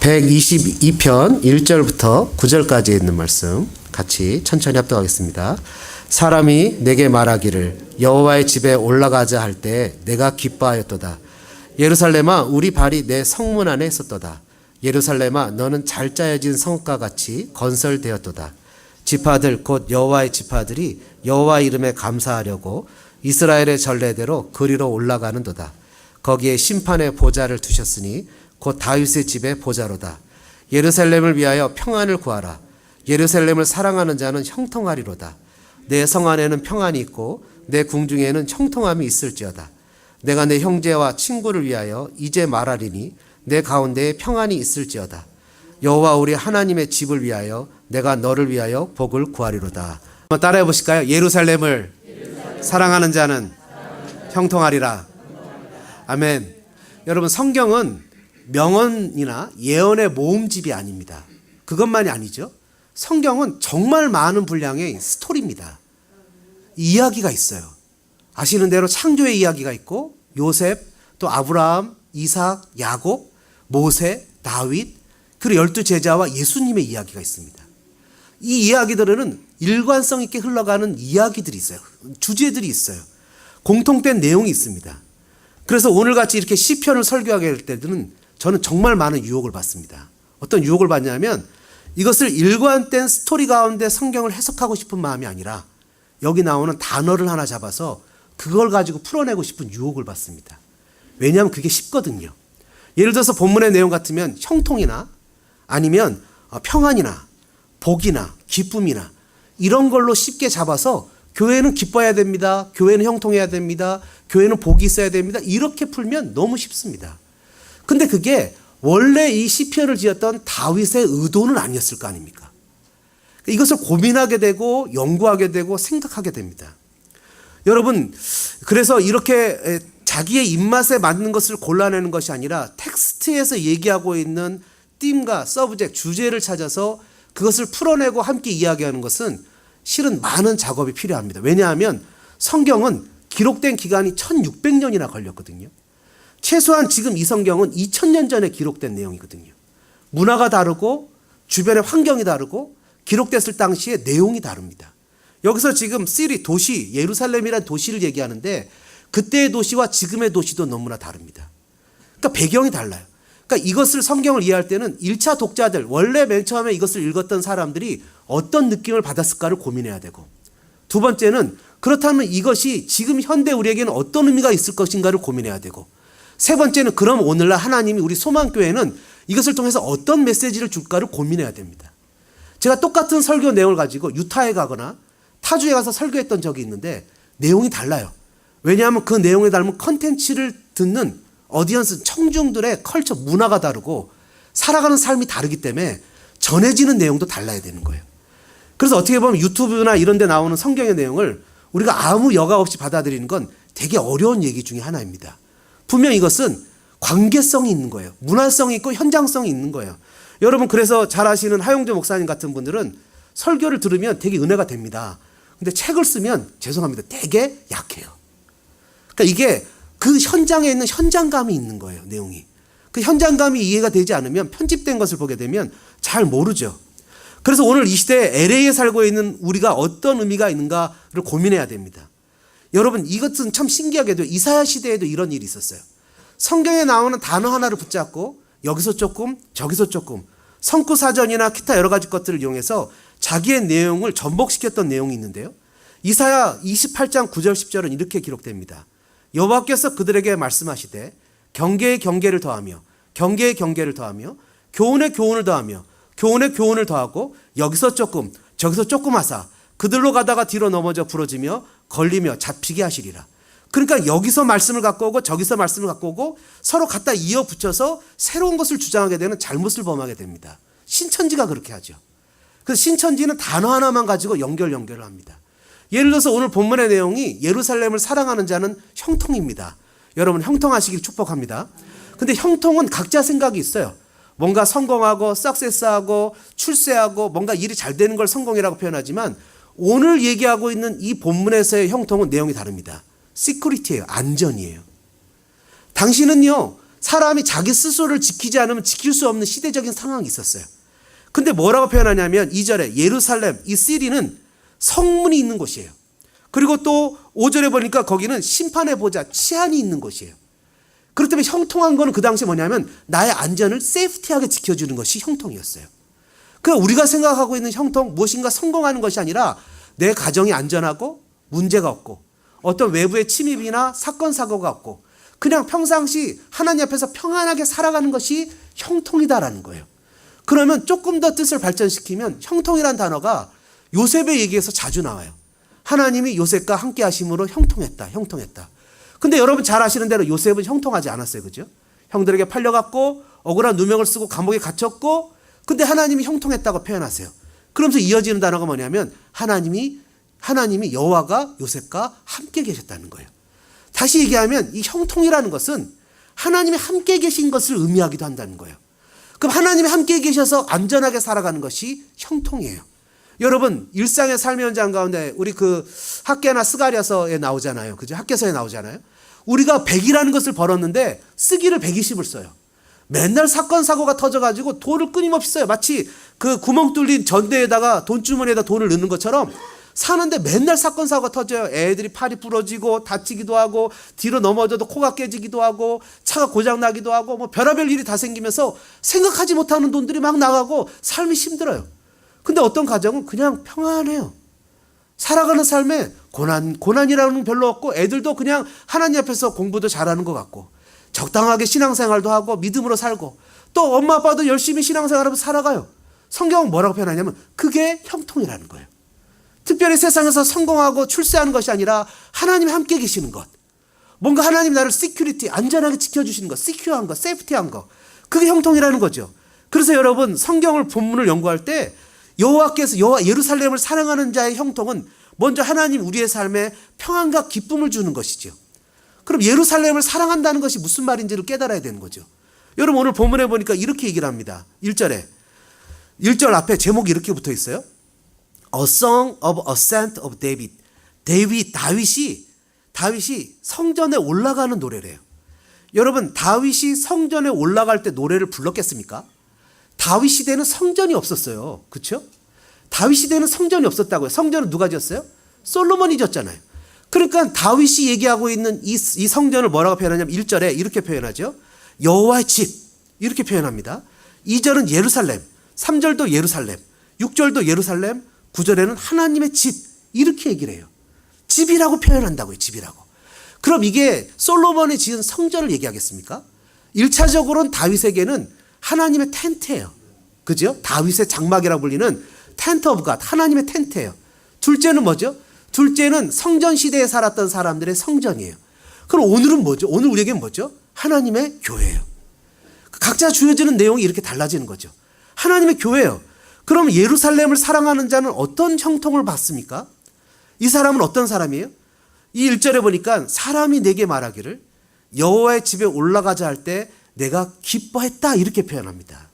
122편 1절부터 9절까지 있는 말씀 같이 천천히 합독하겠습니다. 사람이 내게 말하기를 여호와의 집에 올라가자 할 때 내가 기뻐하였도다. 예루살렘아 우리 발이 내 성문 안에 있었도다. 예루살렘아 너는 잘 짜여진 성읍과 같이 건설되었도다. 지파들 곧 여호와의 지파들이 여호와 이름에 감사하려고 이스라엘의 전례대로 그리로 올라가는도다. 거기에 심판의 보좌를 두셨으니 곧 다윗의 집의 보좌로다. 예루살렘을 위하여 평안을 구하라. 예루살렘을 사랑하는 자는 형통하리로다. 내 성 안에는 평안이 있고 내 궁중에는 형통함이 있을지어다. 내가 내 형제와 친구를 위하여 이제 말하리니 내 가운데에 평안이 있을지어다. 여호와 우리 하나님의 집을 위하여 내가 너를 위하여 복을 구하리로다. 한번 따라해 보실까요? 예루살렘을 사랑하는 자는 형통하리라. 아멘. 여러분, 성경은 명언이나 예언의 모음집이 아닙니다. 그것만이 아니죠. 성경은 정말 많은 분량의 스토리입니다. 이야기가 있어요. 아시는 대로 창조의 이야기가 있고 요셉, 또 아브라함, 이삭, 야곱, 모세, 다윗, 그리고 12제자와 예수님의 이야기가 있습니다. 이 이야기들은 일관성 있게 흘러가는 이야기들이 있어요. 주제들이 있어요. 공통된 내용이 있습니다. 그래서 오늘같이 이렇게 시편을 설교하게 될 때는 저는 정말 많은 유혹을 받습니다. 어떤 유혹을 받냐면 이것을 일관된 스토리 가운데 성경을 해석하고 싶은 마음이 아니라 여기 나오는 단어를 하나 잡아서 그걸 가지고 풀어내고 싶은 유혹을 받습니다. 왜냐하면 그게 쉽거든요. 예를 들어서 본문의 내용 같으면 형통이나 아니면 평안이나 복이나 기쁨이나 이런 걸로 쉽게 잡아서 교회는 기뻐해야 됩니다. 교회는 형통해야 됩니다. 교회는 복이 있어야 됩니다. 이렇게 풀면 너무 쉽습니다. 근데 그게 원래 이 시편을 지었던 다윗의 의도는 아니었을 거 아닙니까? 이것을 고민하게 되고 연구하게 되고 생각하게 됩니다. 여러분, 그래서 이렇게 자기의 입맛에 맞는 것을 골라내는 것이 아니라 텍스트에서 얘기하고 있는 띠임과 서브젝트, 주제를 찾아서 그것을 풀어내고 함께 이야기하는 것은 실은 많은 작업이 필요합니다. 왜냐하면 성경은 기록된 기간이 1600년이나 걸렸거든요. 최소한 지금 이 성경은 2000년 전에 기록된 내용이거든요. 문화가 다르고 주변의 환경이 다르고 기록됐을 당시에 내용이 다릅니다. 여기서 지금 시리, 도시, 예루살렘이라는 도시를 얘기하는데 그때의 도시와 지금의 도시도 너무나 다릅니다. 그러니까 배경이 달라요. 그러니까 이것을 성경을 이해할 때는 1차 독자들, 원래 맨 처음에 이것을 읽었던 사람들이 어떤 느낌을 받았을까를 고민해야 되고, 두 번째는 그렇다면 이것이 지금 현대 우리에게는 어떤 의미가 있을 것인가를 고민해야 되고, 세 번째는 그럼 오늘날 하나님이 우리 소망교회는 이것을 통해서 어떤 메시지를 줄까를 고민해야 됩니다. 제가 똑같은 설교 내용을 가지고 유타에 가거나 타주에 가서 설교했던 적이 있는데 내용이 달라요. 왜냐하면 그 내용에 닮은 컨텐츠를 듣는 어디언스, 청중들의 컬처, 문화가 다르고 살아가는 삶이 다르기 때문에 전해지는 내용도 달라야 되는 거예요. 그래서 어떻게 보면 유튜브나 이런 데 나오는 성경의 내용을 우리가 아무 여과 없이 받아들이는 건 되게 어려운 얘기 중에 하나입니다. 분명 이것은 관계성이 있는 거예요. 문화성이 있고 현장성이 있는 거예요. 여러분, 그래서 잘 아시는 하용조 목사님 같은 분들은 설교를 들으면 되게 은혜가 됩니다. 근데 책을 쓰면 죄송합니다. 되게 약해요. 그러니까 이게 그 현장에 있는 현장감이 있는 거예요. 내용이. 그 현장감이 이해가 되지 않으면 편집된 것을 보게 되면 잘 모르죠. 그래서 오늘 이 시대에 LA에 살고 있는 우리가 어떤 의미가 있는가를 고민해야 됩니다. 여러분, 이것은 참 신기하게도 이사야 시대에도 이런 일이 있었어요. 성경에 나오는 단어 하나를 붙잡고 여기서 조금 저기서 조금 성구사전이나 기타 여러 가지 것들을 이용해서 자기의 내용을 전복시켰던 내용이 있는데요. 이사야 28장 9절 10절은 이렇게 기록됩니다. 여호와께서 그들에게 말씀하시되 경계에 경계를 더하며 경계에 경계를 더하며 교훈에 교훈을 더하며 교훈에 교훈을 더하고 여기서 조금 저기서 조금 하사 그들로 가다가 뒤로 넘어져 부러지며 걸리며 잡히게 하시리라. 그러니까 여기서 말씀을 갖고 오고 저기서 말씀을 갖고 오고 서로 갖다 이어 붙여서 새로운 것을 주장하게 되는 잘못을 범하게 됩니다. 신천지가 그렇게 하죠. 그래서 신천지는 단어 하나만 가지고 연결을 합니다. 예를 들어서 오늘 본문의 내용이 예루살렘을 사랑하는 자는 형통입니다. 여러분, 형통하시길 축복합니다. 근데 형통은 각자 생각이 있어요. 뭔가 성공하고 석세스하고 출세하고 뭔가 일이 잘 되는 걸 성공이라고 표현하지만 오늘 얘기하고 있는 이 본문에서의 형통은 내용이 다릅니다. 시큐리티예요. 안전이에요. 당신은요, 사람이 자기 스스로를 지키지 않으면 지킬 수 없는 시대적인 상황이 있었어요. 근데 뭐라고 표현하냐면 2절에 예루살렘, 이 시리는 성문이 있는 곳이에요. 그리고 또 5절에 보니까 거기는 심판의 보좌, 치안이 있는 곳이에요. 그렇기 때문에 형통한 거는 그 당시에 뭐냐면 나의 안전을 세이프티하게 지켜주는 것이 형통이었어요. 그러니까 우리가 생각하고 있는 형통, 무엇인가 성공하는 것이 아니라 내 가정이 안전하고 문제가 없고 어떤 외부의 침입이나 사건 사고가 없고 그냥 평상시 하나님 앞에서 평안하게 살아가는 것이 형통이다라는 거예요. 그러면 조금 더 뜻을 발전시키면 형통이란 단어가 요셉의 얘기에서 자주 나와요. 하나님이 요셉과 함께 하심으로 형통했다, 형통했다. 근데 여러분 잘 아시는 대로 요셉은 형통하지 않았어요. 그죠? 형들에게 팔려갔고 억울한 누명을 쓰고 감옥에 갇혔고 근데 하나님이 형통했다고 표현하세요. 그러면서 이어지는 단어가 뭐냐면 하나님이 여호와가 요셉과 함께 계셨다는 거예요. 다시 얘기하면 이 형통이라는 것은 하나님이 함께 계신 것을 의미하기도 한다는 거예요. 그럼 하나님이 함께 계셔서 안전하게 살아가는 것이 형통이에요. 여러분 일상의 삶의 현장 가운데 우리 그 학계나 스가랴서에 나오잖아요. 그죠? 학계서에 나오잖아요. 우리가 100이라는 것을 벌었는데 쓰기를 120을 써요. 맨날 사건 사고가 터져가지고 돈을 끊임없이 써요. 마치 그 구멍 뚫린 전대에다가 돈주머니에다 돈을 넣는 것처럼 사는데 맨날 사건 사고가 터져요. 애들이 팔이 부러지고 다치기도 하고 뒤로 넘어져도 코가 깨지기도 하고 차가 고장 나기도 하고 뭐 별의별 일이 다 생기면서 생각하지 못하는 돈들이 막 나가고 삶이 힘들어요. 근데 어떤 가정은 그냥 평안해요. 살아가는 삶에 고난이라는 건 별로 없고 애들도 그냥 하나님 앞에서 공부도 잘하는 것 같고 적당하게 신앙생활도 하고 믿음으로 살고 또 엄마 아빠도 열심히 신앙생활하면서 살아가요. 성경은 뭐라고 표현하냐면 그게 형통이라는 거예요. 특별히 세상에서 성공하고 출세하는 것이 아니라 하나님이 함께 계시는 것. 뭔가 하나님 나를 시큐리티, 안전하게 지켜주시는 것, 시큐어한 것, 세이프티한 것. 그게 형통이라는 거죠. 그래서 여러분 성경을 본문을 연구할 때 여호와께서 예루살렘을 사랑하는 자의 형통은 먼저 하나님 우리의 삶에 평안과 기쁨을 주는 것이죠. 그럼 예루살렘을 사랑한다는 것이 무슨 말인지를 깨달아야 되는 거죠. 여러분 오늘 본문에 보니까 이렇게 얘기를 합니다. 1절 앞에 제목이 이렇게 붙어 있어요. A Song of Ascent of David. 다윗이 성전에 올라가는 노래래요. 여러분 다윗이 성전에 올라갈 때 노래를 불렀겠습니까? 다윗 시대는 성전이 없었어요. 그렇죠? 다윗 시대는 성전이 없었다고요. 성전은 누가 지었어요? 솔로몬이 지었잖아요. 그러니까 다윗이 얘기하고 있는 이 성전을 뭐라고 표현하냐면 1절에 이렇게 표현하죠. 여호와의 집 이렇게 표현합니다. 2절은 예루살렘, 3절도 예루살렘, 6절도 예루살렘, 9절에는 하나님의 집 이렇게 얘기를 해요. 집이라고 표현한다고요. 집이라고. 그럼 이게 솔로몬이 지은 성전을 얘기하겠습니까? 1차적으로는 다윗에게는 하나님의 텐트예요. 그죠? 다윗의 장막이라고 불리는 텐트 오브 갓, 하나님의 텐트예요. 둘째는 뭐죠? 둘째는 성전 시대에 살았던 사람들의 성전이에요. 그럼 오늘은 뭐죠? 오늘 우리에게는 뭐죠? 하나님의 교회예요. 각자 주어지는 내용이 이렇게 달라지는 거죠. 하나님의 교회예요. 그럼 예루살렘을 사랑하는 자는 어떤 형통을 받습니까? 이 사람은 어떤 사람이에요? 이 1절에 보니까 사람이 내게 말하기를 여호와의 집에 올라가자 할 때 내가 기뻐했다 이렇게 표현합니다.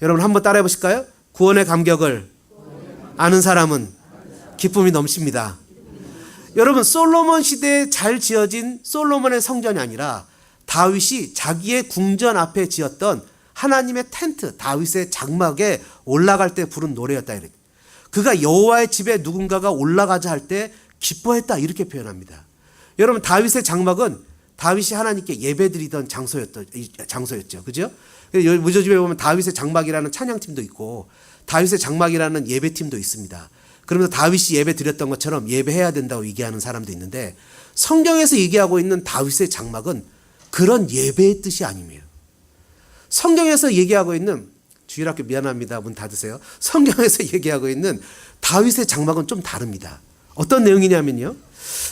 여러분 한번 따라해 보실까요? 구원의 감격을 아는 사람은 기쁨이 넘칩니다. 여러분 솔로몬 시대에 잘 지어진 솔로몬의 성전이 아니라 다윗이 자기의 궁전 앞에 지었던 하나님의 텐트, 다윗의 장막에 올라갈 때 부른 노래였다. 그가 여호와의 집에 누군가가 올라가자 할 때 기뻐했다 이렇게 표현합니다. 여러분 다윗의 장막은 다윗이 하나님께 예배드리던 장소였죠. 그죠? 무저집에 보면 다윗의 장막이라는 찬양팀도 있고 다윗의 장막이라는 예배팀도 있습니다. 그러면서 다윗이 예배 드렸던 것처럼 예배해야 된다고 얘기하는 사람도 있는데 성경에서 얘기하고 있는 다윗의 장막은 그런 예배의 뜻이 아니에요. 성경에서 얘기하고 있는 주일학교 미안합니다. 문 닫으세요. 성경에서 얘기하고 있는 다윗의 장막은 좀 다릅니다. 어떤 내용이냐면요.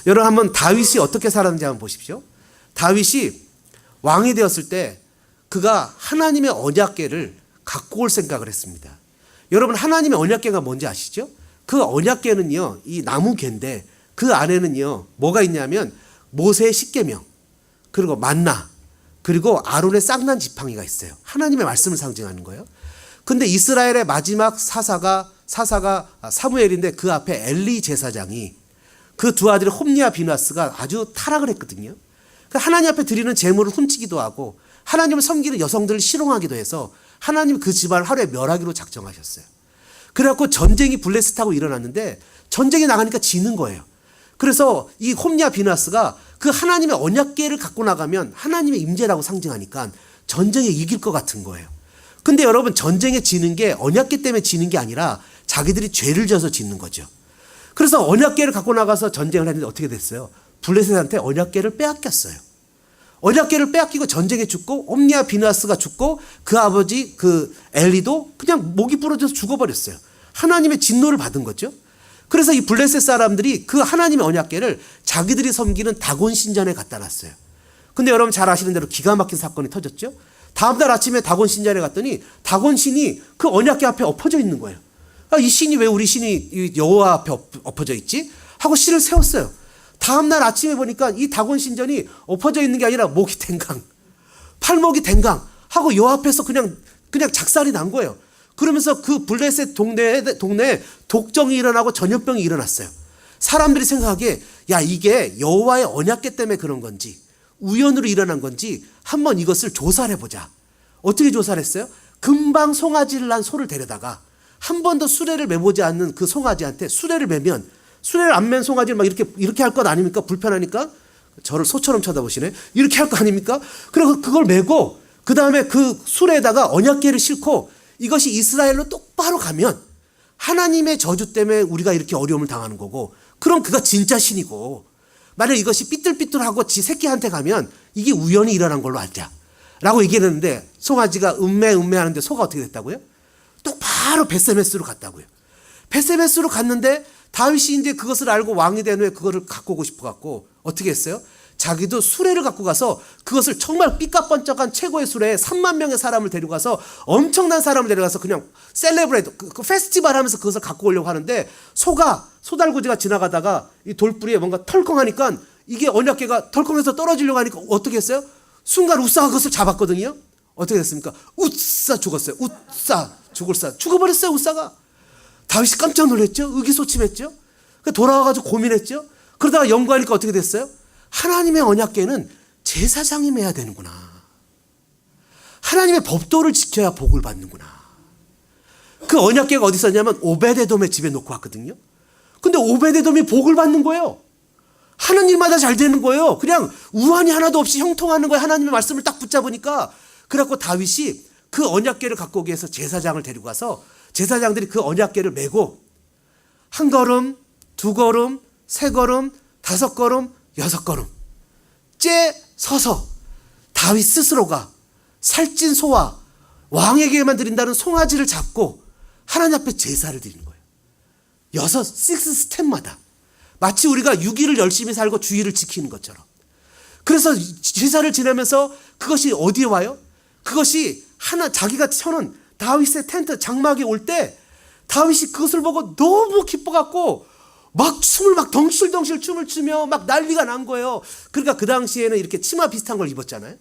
여러분 한번 다윗이 어떻게 살았는지 한번 보십시오. 다윗이 왕이 되었을 때 그가 하나님의 언약궤를 갖고 올 생각을 했습니다. 여러분 하나님의 언약궤가 뭔지 아시죠? 그 언약궤는요. 이 나무궤인데 그 안에는요. 뭐가 있냐면 모세의 십계명 그리고 만나 그리고 아론의 쌍난 지팡이가 있어요. 하나님의 말씀을 상징하는 거예요. 근데 이스라엘의 마지막 사사가 사무엘인데 그 앞에 엘리 제사장이 그 두 아들의 홈니와 비나스가 아주 타락을 했거든요. 하나님 앞에 드리는 제물을 훔치기도 하고 하나님을 섬기는 여성들을 실용하기도 해서 하나님 그 집안을 하루에 멸하기로 작정하셨어요. 그래갖고 전쟁이 블레셋하고 일어났는데 전쟁에 나가니까 지는 거예요. 그래서 이 홈리와 비나스가 그 하나님의 언약궤를 갖고 나가면 하나님의 임재라고 상징하니까 전쟁에 이길 것 같은 거예요. 근데 여러분, 전쟁에 지는 게 언약궤 때문에 지는 게 아니라 자기들이 죄를 져서 지는 거죠. 그래서 언약궤를 갖고 나가서 전쟁을 했는데 어떻게 됐어요? 블레셋한테 언약궤를 빼앗겼어요. 언약궤를 빼앗기고 전쟁에 죽고 홈리와 비나스가 죽고 그 아버지 그 엘리도 그냥 목이 부러져서 죽어버렸어요. 하나님의 진노를 받은 거죠. 그래서 이 블레셋 사람들이 그 하나님의 언약궤를 자기들이 섬기는 다곤 신전에 갖다 놨어요. 근데 여러분 잘 아시는 대로 기가 막힌 사건이 터졌죠. 다음날 아침에 다곤 신전에 갔더니 다곤 신이 그 언약궤 앞에 엎어져 있는 거예요. 아, 이 신이 왜 우리 신이 여호와 앞에 엎어져 있지? 하고 신을 세웠어요. 다음날 아침에 보니까 이 다곤 신전이 엎어져 있는 게 아니라 목이 댕강, 팔목이 댕강 하고 여 앞에서 그냥 작살이 난 거예요. 그러면서 그 블레셋 동네에 독정이 일어나고 전염병이 일어났어요. 사람들이 생각하기에 야, 이게 여호와의 언약궤 때문에 그런 건지 우연으로 일어난 건지 한번 이것을 조사를 해보자. 어떻게 조사를 했어요? 금방 송아지를 낳은 소를 데려다가 한 번도 수레를 매보지 않는 그 송아지한테 수레를 매면, 수레를 안 맨 송아지를 막 이렇게 할 것 아닙니까? 불편하니까. 저를 소처럼 쳐다보시네. 이렇게 할 거 아닙니까? 그리고 그걸 메고 그 다음에 그 수레에다가 언약궤를 싣고 이것이 이스라엘로 똑바로 가면 하나님의 저주 때문에 우리가 이렇게 어려움을 당하는 거고, 그럼 그가 진짜 신이고, 만약 이것이 삐뚤삐뚤하고 지 새끼한테 가면 이게 우연히 일어난 걸로 알자 라고 얘기를 했는데, 송아지가 음매하는데 소가 어떻게 됐다고요? 똑바로 베세메스로 갔다고요. 베세메스로 갔는데 다윗이 이제 그것을 알고 왕이 된 후에 그거를 갖고 오고 싶어 갖고 어떻게 했어요? 자기도 수레를 갖고 가서 그것을 정말 삐까뻔쩍한 최고의 수레에 3만 명의 사람을 데려가서, 엄청난 사람을 데려가서 그냥 셀레브레이트, 그 페스티벌 하면서 그것을 갖고 오려고 하는데, 소달구지가 지나가다가 이 돌뿌리에 뭔가 털컹하니까 이게 언약궤가 털컹해서 떨어지려고 하니까 어떻게 했어요? 순간 우사가 그것을 잡았거든요. 어떻게 됐습니까? 우싸 죽었어요. 우싸 죽어버렸어요. 우싸가. 다윗이 깜짝 놀랐죠. 의기소침했죠. 돌아와가지고 고민했죠. 그러다가 연구하니까 어떻게 됐어요? 하나님의 언약궤는 제사장이 매야 되는구나. 하나님의 법도를 지켜야 복을 받는구나. 그 언약궤가 어디 있었냐면 오베데돔의 집에 놓고 왔거든요. 근데 오베데돔이 복을 받는 거예요. 하는 일마다 잘 되는 거예요. 그냥 우환이 하나도 없이 형통하는 거예요. 하나님의 말씀을 딱 붙잡으니까. 그래갖고 다윗이 그 언약궤를 갖고 오기 위해서 제사장을 데리고 가서 제사장들이 그 언약궤를 메고 한 걸음, 두 걸음, 세 걸음, 다섯 걸음, 여섯 걸음 째 서서 다윗 스스로가 살찐 소와 왕에게만 드린다는 송아지를 잡고 하나님 앞에 제사를 드리는 거예요. 6 스텝마다 마치 우리가 6일을 열심히 살고 주일을 지키는 것처럼. 그래서 제사를 지내면서 그것이 어디에 와요? 그것이 자기가 쳐놓은 다윗의 텐트 장막에 올 때 다윗이 그것을 보고 너무 기뻐갖고 막 춤을 막 덩실덩실 춤을 추며 막 난리가 난 거예요. 그러니까 그 당시에는 이렇게 치마 비슷한 걸 입었잖아요.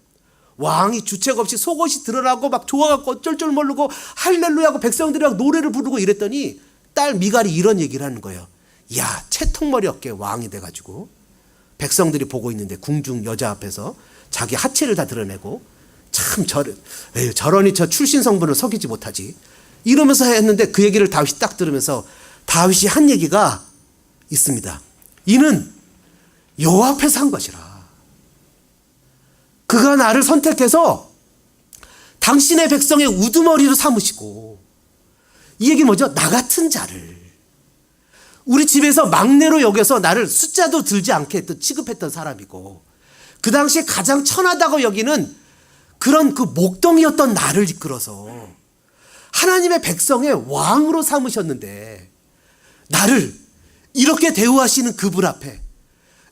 왕이 주책 없이 속옷이 드러나고 막 좋아갖고 쩔쩔 모르고 할렐루야하고 백성들이랑 노래를 부르고 이랬더니 딸 미갈이 이런 얘기를 하는 거예요. 야, 채통머리 어깨 왕이 돼가지고 백성들이 보고 있는데 궁중 여자 앞에서 자기 하체를 다 드러내고 참 저러니 저 출신 성분을 속이지 못하지 이러면서 했는데, 그 얘기를 다윗이 딱 들으면서 다윗이 한 얘기가 있습니다. 이는 여호와 앞에서 한 것이라. 그가 나를 선택해서 당신의 백성의 우두머리로 삼으시고, 이 얘기는 뭐죠? 나 같은 자를 우리 집에서 막내로 여겨서 나를 숫자도 들지 않게 취급했던 사람이고, 그 당시에 가장 천하다고 여기는 그런 그 목동이었던 나를 이끌어서 하나님의 백성의 왕으로 삼으셨는데, 나를 이렇게 대우하시는 그분 앞에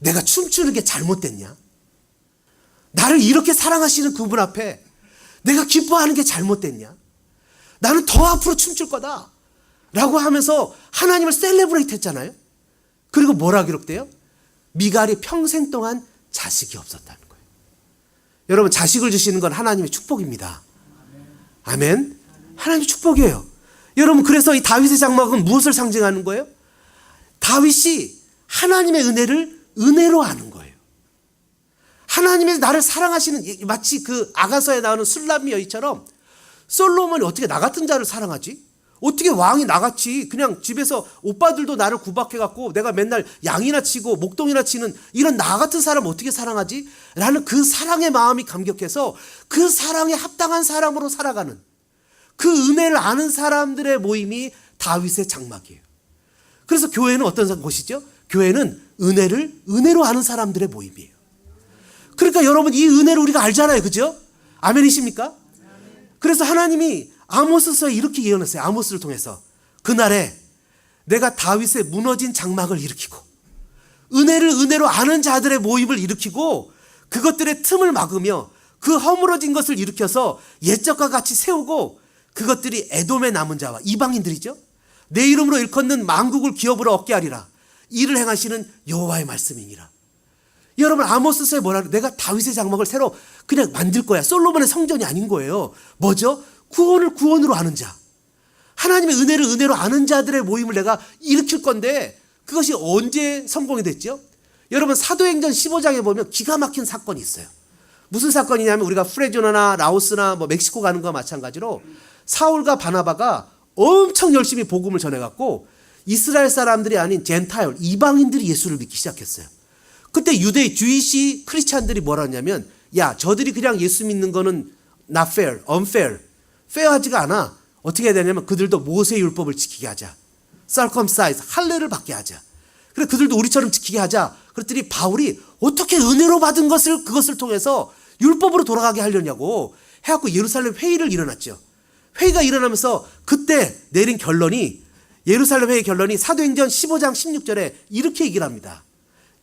내가 춤추는 게 잘못됐냐? 나를 이렇게 사랑하시는 그분 앞에 내가 기뻐하는 게 잘못됐냐? 나는 더 앞으로 춤출 거다 라고 하면서 하나님을 셀레브레이트 했잖아요. 그리고 뭐라 기록돼요? 미갈이 평생 동안 자식이 없었다는 거예요. 여러분, 자식을 주시는 건 하나님의 축복입니다. 아멘. 하나님의 축복이에요. 여러분, 그래서 이 다윗의 장막은 무엇을 상징하는 거예요? 다윗이 하나님의 은혜를 은혜로 아는 거예요. 하나님이 나를 사랑하시는, 마치 그 아가서에 나오는 술람미 여인처럼 솔로몬이 어떻게 나 같은 자를 사랑하지? 어떻게 왕이 나같이 그냥 집에서 오빠들도 나를 구박해갖고 내가 맨날 양이나 치고 목동이나 치는 이런 나 같은 사람 어떻게 사랑하지? 라는 그 사랑의 마음이 감격해서 그 사랑에 합당한 사람으로 살아가는 그 은혜를 아는 사람들의 모임이 다윗의 장막이에요. 그래서 교회는 어떤 곳이죠? 교회는 은혜를 은혜로 아는 사람들의 모임이에요. 그러니까 여러분, 이 은혜를 우리가 알잖아요. 그죠? 아멘이십니까? 그래서 하나님이 아모스서에 이렇게 예언했어요. 아모스를 통해서 그날에 내가 다윗의 무너진 장막을 일으키고 은혜를 은혜로 아는 자들의 모임을 일으키고 그것들의 틈을 막으며 그 허물어진 것을 일으켜서 옛적과 같이 세우고 그것들이 에돔의 남은 자와 이방인들이죠. 내 이름으로 일컫는 만국을 기업으로 얻게 하리라. 이를 행하시는 여호와의 말씀이니라. 여러분, 아모스서에 뭐라 그래요? 내가 다윗의 장막을 새로 그냥 만들 거야. 솔로몬의 성전이 아닌 거예요. 뭐죠? 구원을 구원으로 아는 자, 하나님의 은혜를 은혜로 아는 자들의 모임을 내가 일으킬 건데 그것이 언제 성공이 됐죠? 여러분, 사도행전 15장에 보면 기가 막힌 사건이 있어요. 무슨 사건이냐면 우리가 프레조나나 라오스나 멕시코 가는 거와 마찬가지로 사울과 바나바가 엄청 열심히 복음을 전해갖고 이스라엘 사람들이 아닌 젠타일, 이방인들이 예수를 믿기 시작했어요. 그때 유대 주이시 크리스찬들이 뭐라 하냐면, 야, 저들이 그냥 예수 믿는 거는 not fair, unfair, 페어하지가 않아. 어떻게 해야 되냐면 그들도 모세 율법을 지키게 하자. circumcise, 할례를 받게 하자. 그래, 그들도 우리처럼 지키게 하자. 그랬더니 바울이 어떻게 은혜로 받은 것을 그것을 통해서 율법으로 돌아가게 하려냐고 해갖고 예루살렘 회의를 일어났죠. 회의가 일어나면서 그때 내린 결론이, 예루살렘 회의 결론이 사도행전 15장 16절에 이렇게 얘기를 합니다.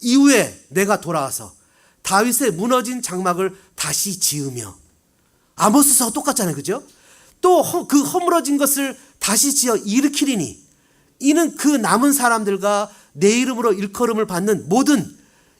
이후에 내가 돌아와서 다윗의 무너진 장막을 다시 지으며, 아모스서와 똑같잖아요. 그죠? 또 그 허물어진 것을 다시 지어 일으키리니 이는 그 남은 사람들과 내 이름으로 일컬음을 받는 모든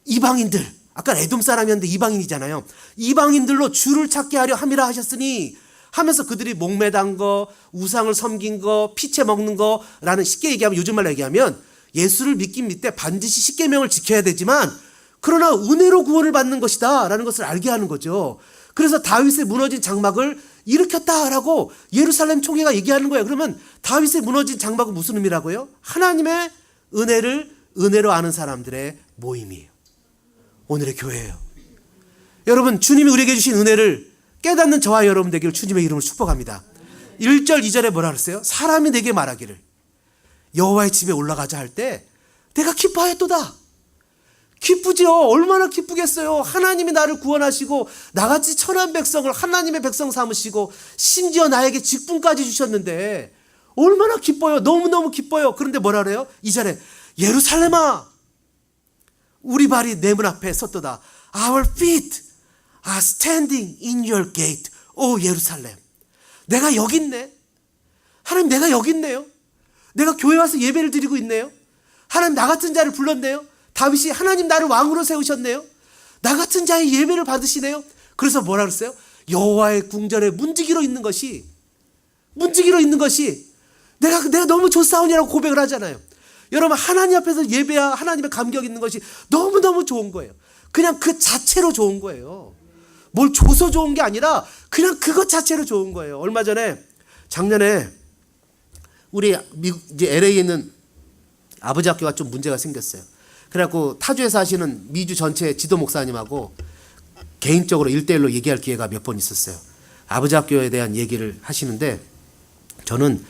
이방인들, 아까 에돔 사람이었는데 이방인이잖아요. 이방인들로 주를 찾게 하려 함이라 하셨으니 하면서 그들이 목매단 거, 우상을 섬긴 거, 피채 먹는 거라는, 쉽게 얘기하면, 요즘 말로 얘기하면 예수를 믿긴 믿되 반드시 십계명을 지켜야 되지만 그러나 은혜로 구원을 받는 것이다 라는 것을 알게 하는 거죠. 그래서 다윗의 무너진 장막을 일으켰다라고 예루살렘 총회가 얘기하는 거예요. 그러면 다윗의 무너진 장막은 무슨 의미라고요? 하나님의 은혜를 은혜로 아는 사람들의 모임이에요. 오늘의 교회예요. 여러분, 주님이 우리에게 주신 은혜를 깨닫는 저와 여러분 되기를 주님의 이름으로 축복합니다. 1절 2절에 뭐라 그랬어요? 사람이 내게 말하기를 여호와의 집에 올라가자 할 때 내가 기뻐하였도다. 기쁘지요. 얼마나 기쁘겠어요. 하나님이 나를 구원하시고 나같이 천한 백성을 하나님의 백성 삼으시고 심지어 나에게 직분까지 주셨는데 얼마나 기뻐요. 너무너무 기뻐요. 그런데 뭐라 그래요? 이 절에 예루살렘아, 우리 발이 내 문 앞에 섰도다. Our feet are standing in your gate. 오 예루살렘, 내가 여기 있네. 하나님, 내가 여기 있네요. 내가 교회 와서 예배를 드리고 있네요. 하나님, 나 같은 자를 불렀네요. 다윗이 하나님 나를 왕으로 세우셨네요. 나 같은 자의 예배를 받으시네요. 그래서 뭐라 그랬어요? 여호와의 궁전에 문지기로 있는 것이 내가 너무 좋사오니라고 고백을 하잖아요. 여러분, 하나님 앞에서 예배와 하나님의 감격 있는 것이 너무너무 좋은 거예요. 그냥 그 자체로 좋은 거예요. 뭘 줘서 좋은 게 아니라 그냥 그것 자체로 좋은 거예요. 얼마 전에, 작년에 우리 미국 이제 LA에 있는 아버지 학교가 좀 문제가 생겼어요. 그래갖고 타주에 사시는 미주 전체 지도 목사님하고 개인적으로 1대1로 얘기할 기회가 몇 번 있었어요. 아버지 학교에 대한 얘기를 하시는데 저는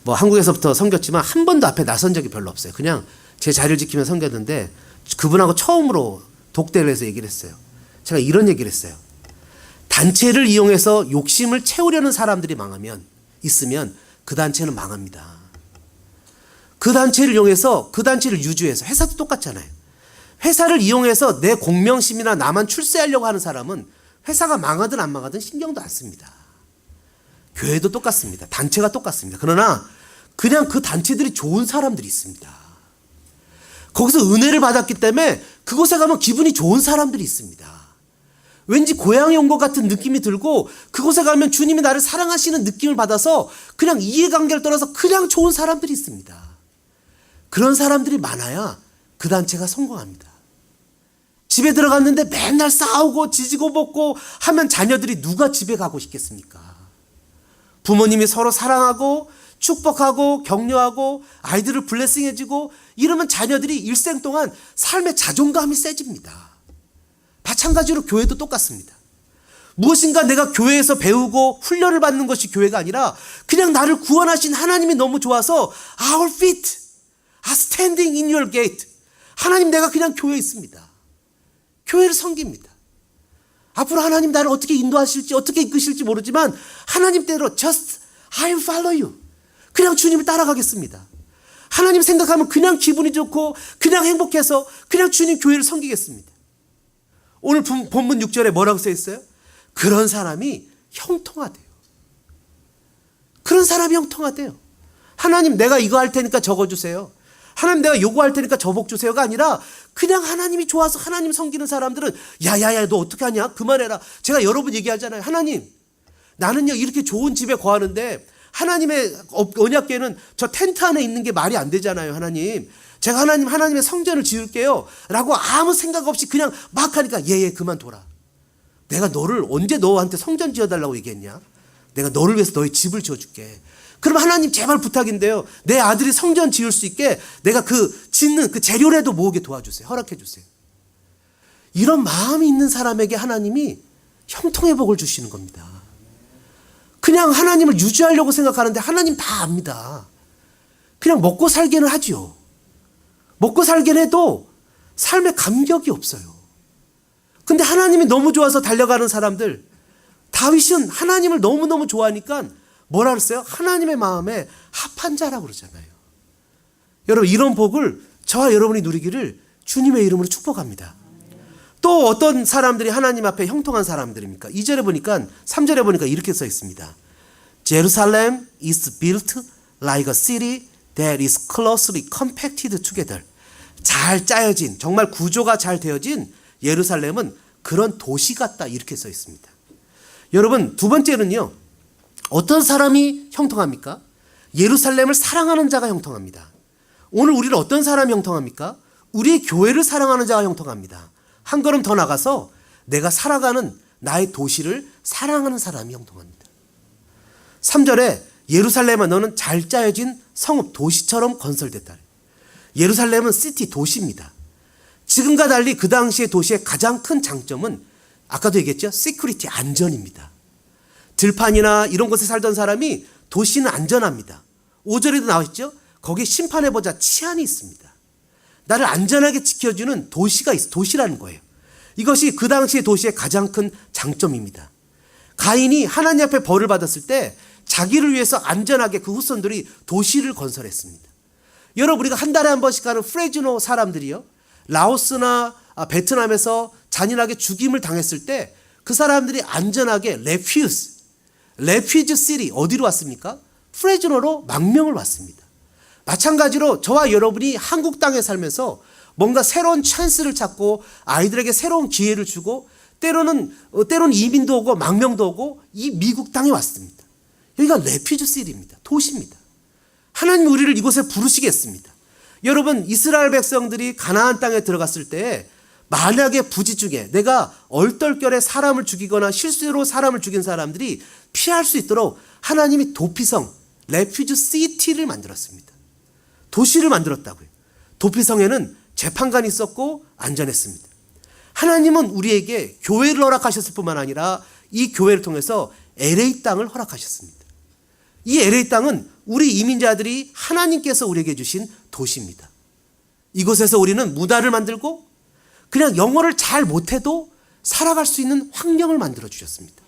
뭐 한국에서부터 섬겼지만 한 번도 앞에 나선 적이 별로 없어요. 그냥 제 자리를 지키며 섬겼는데 그분하고 처음으로 독대를 해서 얘기를 했어요. 제가 이런 얘기를 했어요. 단체를 이용해서 욕심을 채우려는 사람들이 있으면 그 단체는 망합니다. 그 단체를 이용해서, 그 단체를 유지해서, 회사도 똑같잖아요. 회사를 이용해서 내 공명심이나 나만 출세하려고 하는 사람은 회사가 망하든 안 망하든 신경도 안 씁니다. 교회도 똑같습니다. 단체가 똑같습니다. 그러나 그냥 그 단체들이 좋은 사람들이 있습니다. 거기서 은혜를 받았기 때문에 그곳에 가면 기분이 좋은 사람들이 있습니다. 왠지 고향에 온 것 같은 느낌이 들고 그곳에 가면 주님이 나를 사랑하시는 느낌을 받아서 그냥 이해관계를 떠나서 그냥 좋은 사람들이 있습니다. 그런 사람들이 많아야 그 단체가 성공합니다. 집에 들어갔는데 맨날 싸우고 지지고 볶고 하면 자녀들이 누가 집에 가고 싶겠습니까? 부모님이 서로 사랑하고 축복하고 격려하고 아이들을 블레싱해주고 이러면 자녀들이 일생 동안 삶의 자존감이 세집니다. 마찬가지로 교회도 똑같습니다. 무엇인가 내가 교회에서 배우고 훈련을 받는 것이 교회가 아니라 그냥 나를 구원하신 하나님이 너무 좋아서 Our feet are standing in your gate. 하나님, 내가 그냥 교회에 있습니다. 교회를 섬깁니다. 앞으로 하나님 나를 어떻게 인도하실지 어떻게 이끄실지 모르지만 하나님대로 just I will follow you. 그냥 주님을 따라가겠습니다. 하나님 생각하면 그냥 기분이 좋고 그냥 행복해서 그냥 주님 교회를 섬기겠습니다. 오늘 본문 6절에 뭐라고 써 있어요? 그런 사람이 형통하대요. 그런 사람이 형통하대요. 하나님, 내가 이거 할 테니까 적어주세요. 하나님, 내가 요구할 테니까 저복 주세요가 아니라 그냥 하나님이 좋아서 하나님 섬기는 사람들은 야야야 너 어떻게 하냐? 그만해라. 제가 여러 번 얘기하잖아요. 하나님, 나는요 이렇게 좋은 집에 거하는데 하나님의 언약궤는 저 텐트 안에 있는 게 말이 안 되잖아요. 하나님, 제가 하나님의 성전을 지을게요 라고 아무 생각 없이 그냥 막 하니까 예 그만둬라. 내가 너를 언제 너한테 성전 지어달라고 얘기했냐? 내가 너를 위해서 너의 집을 지어줄게. 그럼 하나님 제발 부탁인데요, 내 아들이 성전 지을 수 있게 내가 그 짓는 그 재료라도 모으게 도와주세요. 허락해 주세요. 이런 마음이 있는 사람에게 하나님이 형통의 복을 주시는 겁니다. 그냥 하나님을 유지하려고 생각하는데 하나님 다 압니다. 그냥 먹고 살기는 하죠. 먹고 살긴 해도 삶에 감격이 없어요. 근데 하나님이 너무 좋아서 달려가는 사람들, 다윗은 하나님을 너무너무 좋아하니까 뭐라 그랬어요? 하나님의 마음에 합한 자라고 그러잖아요. 여러분, 이런 복을 저와 여러분이 누리기를 주님의 이름으로 축복합니다. 또 어떤 사람들이 하나님 앞에 형통한 사람들입니까? 2절에 보니까 3절에 보니까 이렇게 써 있습니다. Jerusalem is built like a city that is closely compacted together. 잘 짜여진, 정말 구조가 잘 되어진 예루살렘은 그런 도시 같다, 이렇게 써 있습니다. 여러분, 두 번째는요, 어떤 사람이 형통합니까? 예루살렘을 사랑하는 자가 형통합니다. 오늘 우리는 어떤 사람이 형통합니까? 우리의 교회를 사랑하는 자가 형통합니다. 한 걸음 더 나가서 내가 살아가는 나의 도시를 사랑하는 사람이 형통합니다. 3절에 예루살렘아 너는 잘 짜여진 성읍 도시처럼 건설됐다. 예루살렘은 시티 도시입니다. 지금과 달리 그 당시의 도시의 가장 큰 장점은 아까도 얘기했죠. 시큐리티, 안전입니다. 들판이나 이런 곳에 살던 사람이 도시는 안전합니다. 5절에도 나와있죠. 거기에 심판해보자 치안이 있습니다. 나를 안전하게 지켜주는 도시가 있어, 도시라는 거예요. 이것이 그 당시의 도시의 가장 큰 장점입니다. 가인이 하나님 앞에 벌을 받았을 때 자기를 위해서 안전하게 그 후손들이 도시를 건설했습니다. 여러분, 우리가 한 달에 한 번씩 가는 프레즈노 사람들이요, 라오스나 베트남에서 잔인하게 죽임을 당했을 때 그 사람들이 안전하게 레퓨지 시리 어디로 왔습니까? 프레즈노로 망명을 왔습니다. 마찬가지로 저와 여러분이 한국 땅에 살면서 뭔가 새로운 찬스를 찾고 아이들에게 새로운 기회를 주고 때로는 이민도 오고 망명도 오고 이 미국 땅에 왔습니다. 여기가 레퓨지 시리입니다. 도시입니다. 하나님 우리를 이곳에 부르시겠습니다. 여러분, 이스라엘 백성들이 가나안 땅에 들어갔을 때 만약에 부지 중에 내가 얼떨결에 사람을 죽이거나 실수로 사람을 죽인 사람들이 피할 수 있도록 하나님이 도피성, 레퓨지 시티를 만들었습니다. 도시를 만들었다고요. 도피성에는 재판관이 있었고 안전했습니다. 하나님은 우리에게 교회를 허락하셨을 뿐만 아니라 이 교회를 통해서 LA 땅을 허락하셨습니다. 이 LA 땅은 우리 이민자들이 하나님께서 우리에게 주신 도시입니다. 이곳에서 우리는 문화를 만들고 그냥 영어를 잘 못해도 살아갈 수 있는 환경을 만들어 주셨습니다.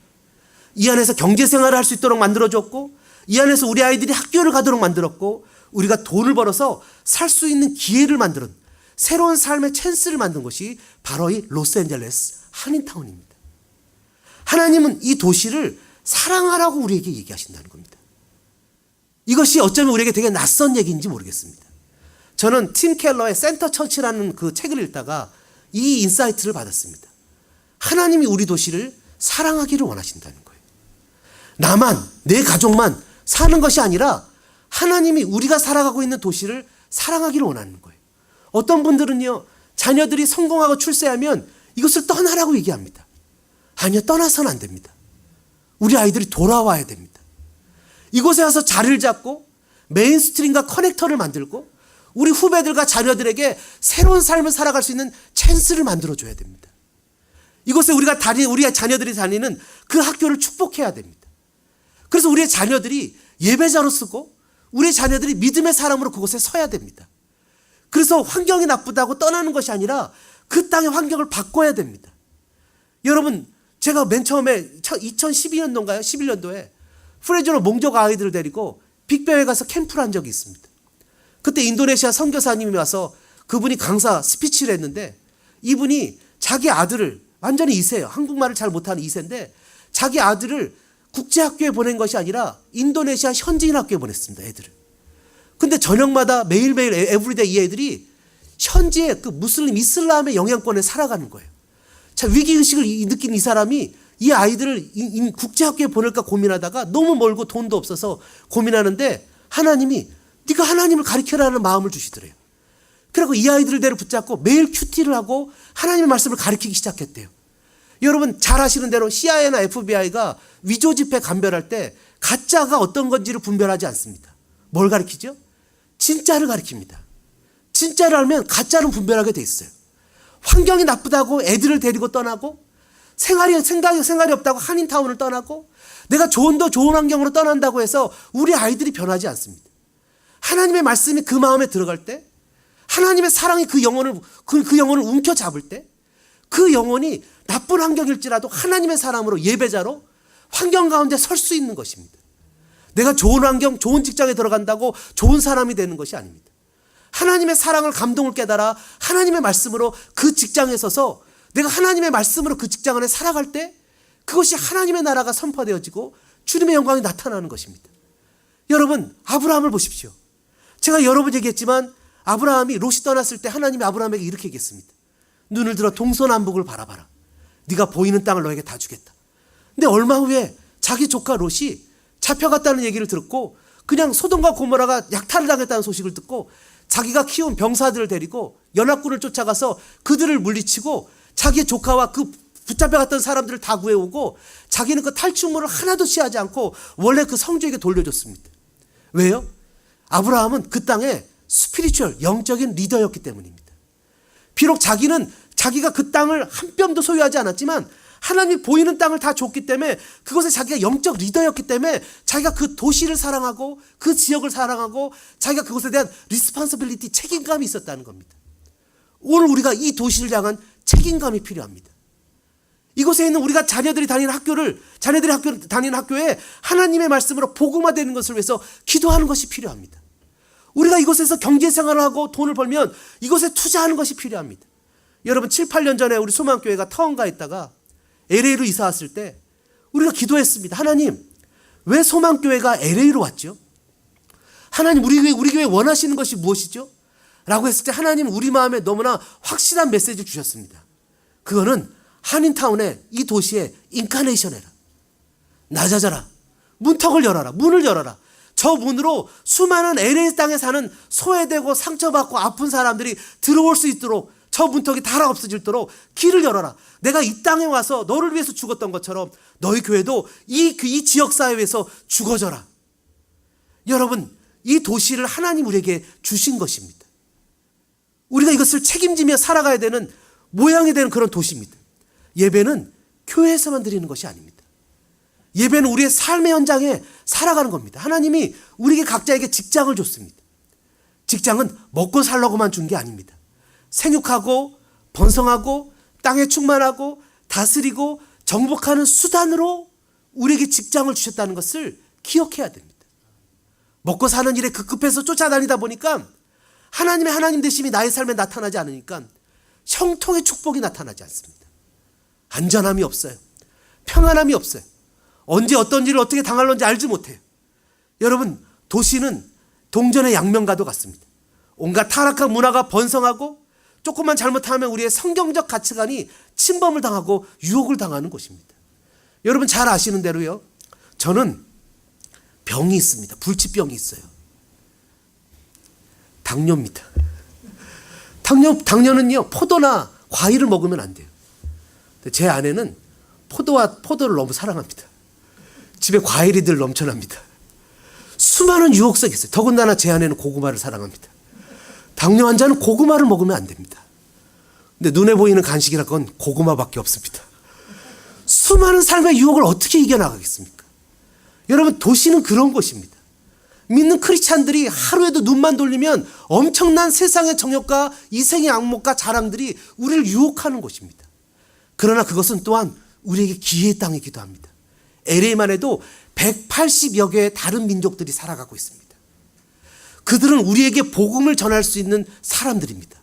이 안에서 경제생활을 할 수 있도록 만들어줬고, 이 안에서 우리 아이들이 학교를 가도록 만들었고, 우리가 돈을 벌어서 살 수 있는 기회를 만드는 새로운 삶의 찬스를 만든 것이 바로 이 로스앤젤레스 한인타운입니다. 하나님은 이 도시를 사랑하라고 우리에게 얘기하신다는 겁니다. 이것이 어쩌면 우리에게 되게 낯선 얘기인지 모르겠습니다. 저는 팀 켈러의 센터 처치라는 그 책을 읽다가 이 인사이트를 받았습니다. 하나님이 우리 도시를 사랑하기를 원하신다는 거예요. 나만, 내 가족만 사는 것이 아니라 하나님이 우리가 살아가고 있는 도시를 사랑하기를 원하는 거예요. 어떤 분들은요, 자녀들이 성공하고 출세하면 이것을 떠나라고 얘기합니다. 아니요, 떠나서는 안 됩니다. 우리 아이들이 돌아와야 됩니다. 이곳에 와서 자리를 잡고 메인스트림과 커넥터를 만들고 우리 후배들과 자녀들에게 새로운 삶을 살아갈 수 있는 찬스를 만들어줘야 됩니다. 이곳에 우리 자녀들이 다니는 그 학교를 축복해야 됩니다. 그래서 우리의 자녀들이 예배자로 쓰고 우리의 자녀들이 믿음의 사람으로 그곳에 서야 됩니다. 그래서 환경이 나쁘다고 떠나는 것이 아니라 그 땅의 환경을 바꿔야 됩니다. 여러분, 제가 맨 처음에 2012년도인가요? 11년도에 프레즈로 몽족 아이들을 데리고 빅베어에 가서 캠프를 한 적이 있습니다. 그때 인도네시아 선교사님이 와서 그분이 강사 스피치를 했는데 이분이 자기 아들을 완전히 2세예요. 한국말을 잘 못하는 2세인데 자기 아들을 국제학교에 보낸 것이 아니라 인도네시아 현지인 학교에 보냈습니다. 애들을. 근데 저녁마다 매일매일 에브리데이 이 애들이 현지의 그 이슬람의 영향권에 살아가는 거예요. 자, 위기의식을 느낀 이 사람이 이 아이들을 국제학교에 보낼까 고민하다가 너무 멀고 돈도 없어서 고민하는데 하나님이 네가 하나님을 가르쳐라는 마음을 주시더래요. 그리고 이 아이들을 데려 붙잡고 매일 큐티를 하고 하나님의 말씀을 가르치기 시작했대요. 여러분 잘 아시는 대로 CIA나 FBI가 위조 지폐 감별할 때 가짜가 어떤 건지를 분별하지 않습니다. 뭘 가르치죠? 진짜를 가르칩니다. 진짜를 알면 가짜는 분별하게 돼 있어요. 환경이 나쁘다고 애들을 데리고 떠나고 생활이 없다고 한인타운을 떠나고 내가 좋은 환경으로 떠난다고 해서 우리 아이들이 변하지 않습니다. 하나님의 말씀이 그 마음에 들어갈 때 하나님의 사랑이 그 영혼을 움켜잡을 때 그 영혼이 나쁜 환경일지라도 하나님의 사람으로 예배자로 환경 가운데 설 수 있는 것입니다. 내가 좋은 환경, 좋은 직장에 들어간다고 좋은 사람이 되는 것이 아닙니다. 하나님의 사랑을 감동을 깨달아 하나님의 말씀으로 그 직장에 서서 내가 하나님의 말씀으로 그 직장 안에 살아갈 때 그것이 하나님의 나라가 선포되어지고 주님의 영광이 나타나는 것입니다. 여러분 아브라함을 보십시오. 제가 여러 번 얘기했지만 아브라함이 롯이 떠났을 때 하나님이 아브라함에게 이렇게 얘기했습니다. 눈을 들어 동서남북을 바라봐라. 네가 보이는 땅을 너에게 다 주겠다. 근데 얼마 후에 자기 조카 롯이 잡혀갔다는 얘기를 들었고 그냥 소돔과 고모라가 약탈을 당했다는 소식을 듣고 자기가 키운 병사들을 데리고 연합군을 쫓아가서 그들을 물리치고 자기의 조카와 그 붙잡혀갔던 사람들을 다 구해오고 자기는 그 탈취물을 하나도 취하지 않고 원래 그 성주에게 돌려줬습니다. 왜요? 아브라함은 그 땅의 스피리추얼, 영적인 리더였기 때문입니다. 비록 자기가 그 땅을 한 뼘도 소유하지 않았지만 하나님이 보이는 땅을 다 줬기 때문에 그것에 자기가 영적 리더였기 때문에 자기가 그 도시를 사랑하고 그 지역을 사랑하고 자기가 그것에 대한 리스폰서빌리티, 책임감이 있었다는 겁니다. 오늘 우리가 이 도시를 향한 책임감이 필요합니다. 이곳에 있는 우리가 자녀들이 다니는 학교에 하나님의 말씀으로 복음화되는 것을 위해서 기도하는 것이 필요합니다. 우리가 이곳에서 경제생활을 하고 돈을 벌면 이곳에 투자하는 것이 필요합니다. 여러분 7, 8년 전에 우리 소망교회가 타운가에 있다가 LA로 이사 왔을 때 우리가 기도했습니다. 하나님 왜 소망교회가 LA로 왔죠? 하나님 우리 교회 원하시는 것이 무엇이죠? 라고 했을 때 하나님은 우리 마음에 너무나 확실한 메시지를 주셨습니다. 그거는 한인타운의 이 도시의 인카네이션해라. 낮아져라. 문턱을 열어라. 문을 열어라. 저 문으로 수많은 LA 땅에 사는 소외되고 상처받고 아픈 사람들이 들어올 수 있도록 저 문턱이 다 없어지도록 길을 열어라. 내가 이 땅에 와서 너를 위해서 죽었던 것처럼 너희 교회도 이 지역사회에서 죽어져라. 여러분 이 도시를 하나님 우리에게 주신 것입니다. 우리가 이것을 책임지며 살아가야 되는 모양이 되는 그런 도시입니다. 예배는 교회에서만 드리는 것이 아닙니다. 예배는 우리의 삶의 현장에 살아가는 겁니다. 하나님이 우리에게 각자에게 직장을 줬습니다. 직장은 먹고 살려고만 준 게 아닙니다. 생육하고 번성하고 땅에 충만하고 다스리고 정복하는 수단으로 우리에게 직장을 주셨다는 것을 기억해야 됩니다. 먹고 사는 일에 급급해서 쫓아다니다 보니까 하나님 되심이 나의 삶에 나타나지 않으니까 형통의 축복이 나타나지 않습니다. 안전함이 없어요. 평안함이 없어요. 언제 어떤 일을 어떻게 당할는지 알지 못해요. 여러분 도시는 동전의 양면과도 같습니다. 온갖 타락한 문화가 번성하고 조금만 잘못하면 우리의 성경적 가치관이 침범을 당하고 유혹을 당하는 곳입니다. 여러분 잘 아시는 대로요. 저는 병이 있습니다. 불치병이 있어요. 당뇨입니다. 당뇨는요 포도나 과일을 먹으면 안 돼요. 제 아내는 포도를 너무 사랑합니다. 집에 과일이 늘 넘쳐납니다. 수많은 유혹성이 있어요. 더군다나 제 아내는 고구마를 사랑합니다. 당뇨 환자는 고구마를 먹으면 안 됩니다. 근데 눈에 보이는 간식이랄 건 고구마밖에 없습니다. 수많은 삶의 유혹을 어떻게 이겨나가겠습니까? 여러분, 도시는 그런 곳입니다. 믿는 크리스찬들이 하루에도 눈만 돌리면 엄청난 세상의 정욕과 이생의 악목과 자랑들이 우리를 유혹하는 곳입니다. 그러나 그것은 또한 우리에게 기회의 땅이기도 합니다. LA만 해도 180여 개의 다른 민족들이 살아가고 있습니다. 그들은 우리에게 복음을 전할 수 있는 사람들입니다.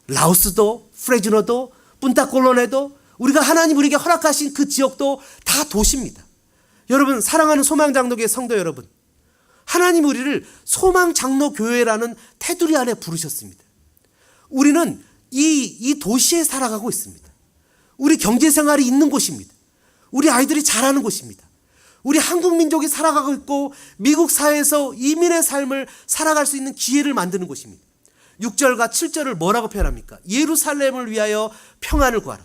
라오스도 프레즈노도 puntacollone도 우리가 하나님 우리에게 허락하신 그 지역도 다 도시입니다. 여러분, 사랑하는 소망장로교회 성도 여러분, 하나님 우리를 소망장로교회라는 테두리 안에 부르셨습니다. 우리는 이 도시에 살아가고 있습니다. 우리 경제생활이 있는 곳입니다. 우리 아이들이 자라는 곳입니다. 우리 한국 민족이 살아가고 있고 미국 사회에서 이민의 삶을 살아갈 수 있는 기회를 만드는 곳입니다. 6절과 7절을 뭐라고 표현합니까? 예루살렘을 위하여 평안을 구하라.